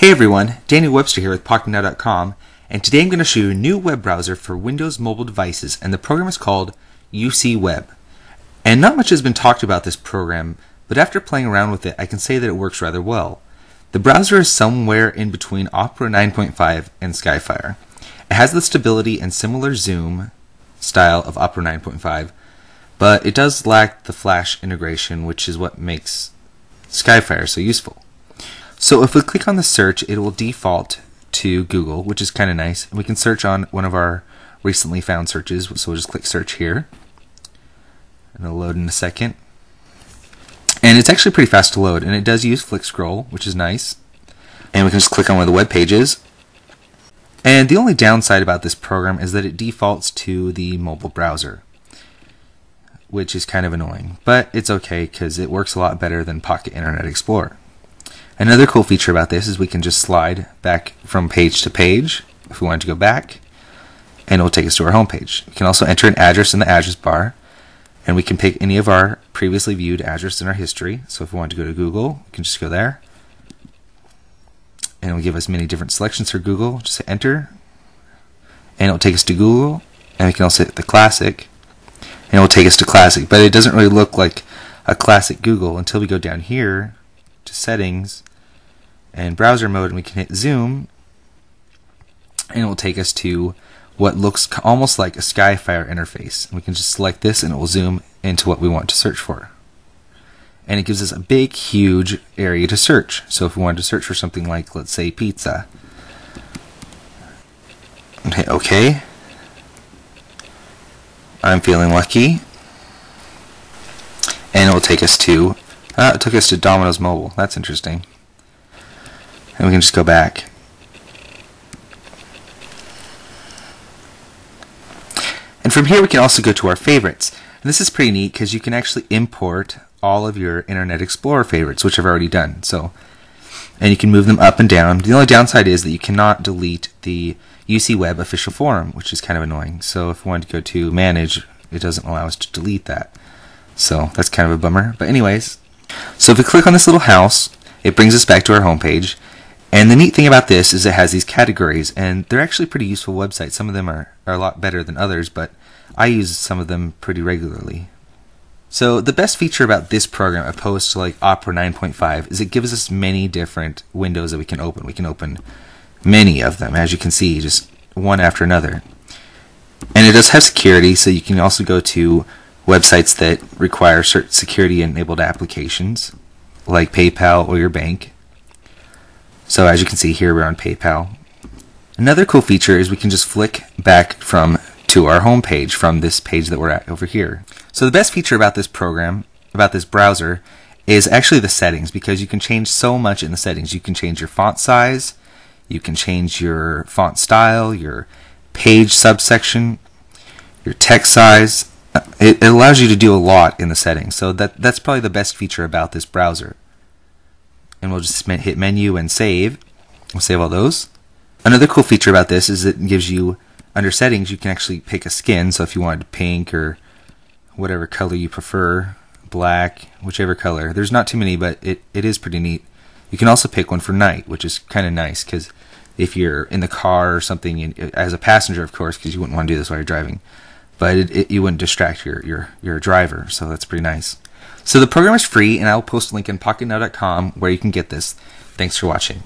Hey everyone, Daniel Webster here with Pocketnow.com, and today I'm going to show you a new web browser for Windows mobile devices, and the program is called UCWEB. And not much has been talked about this program, but after playing around with it, I can say that it works rather well. The browser is somewhere in between Opera 9.5 and Skyfire. It has the stability and similar zoom style of Opera 9.5, but it does lack the Flash integration, which is what makes Skyfire so useful. So if we click on the search, it will default to Google, which is kind of nice. And we can search on one of our recently found searches. So we'll just click search here. And it'll load in a second. And it's actually pretty fast to load. And it does use flick scroll, which is nice. And we can just click on one of the web pages. And the only downside about this program is that it defaults to the mobile browser, which is kind of annoying. But it's okay because it works a lot better than Pocket Internet Explorer. Another cool feature about this is we can just slide back from page to page if we want to go back, and it will take us to our home page. We can also enter an address in the address bar, and we can pick any of our previously viewed addresses in our history. So if we want to go to Google, we can just go there, and it will give us many different selections for Google. Just hit enter, and it will take us to Google, and we can also hit the classic, and it will take us to classic. But it doesn't really look like a classic Google until we go down here to settings and browser mode, and we can hit zoom, and it will take us to what looks almost like a Skyfire interface. We can just select this and it will zoom into what we want to search for, and it gives us a big huge area to search. So if we wanted to search for something like, let's say, pizza, and hit OK. I'm feeling lucky, and it will take us to it took us to Domino's Mobile. That's interesting. And we can just go back. And from here we can also go to our favorites. And this is pretty neat because you can actually import all of your Internet Explorer favorites, which I've already done. And you can move them up and down. The only downside is that you cannot delete the UCWEB official forum, which is kind of annoying. So if we want to go to manage, it doesn't allow us to delete that. So that's kind of a bummer. But anyways, so if we click on this little house, it brings us back to our home page. And the neat thing about this is it has these categories, and they're actually pretty useful websites. Some of them are a lot better than others, but I use some of them pretty regularly. So the best feature about this program, opposed to like Opera 9.5, is it gives us many different windows that we can open. We can open many of them, as you can see, just one after another. And it does have security, so you can also go to websites that require certain security-enabled applications, like PayPal or your bank. So as you can see here, we're on PayPal. Another cool feature is we can just flick back to our home page from this page that we're at over here. So the best feature about this program, about this browser, is actually the settings, because you can change so much in the settings. You can change your font size, you can change your font style, your page subsection, your text size. It allows you to do a lot in the settings, so that's probably the best feature about this browser. And we'll just hit menu and save. We'll save all those. Another cool feature about this is it gives you, under settings, you can actually pick a skin. So if you wanted pink or whatever color you prefer, black, whichever color. There's not too many, but it is pretty neat. You can also pick one for night, which is kind of nice, because if you're in the car or something, as a passenger, of course, because you wouldn't want to do this while you're driving, but you wouldn't distract your driver, so that's pretty nice. So the program is free, and I'll post a link on Pocketnow.com where you can get this. Thanks for watching.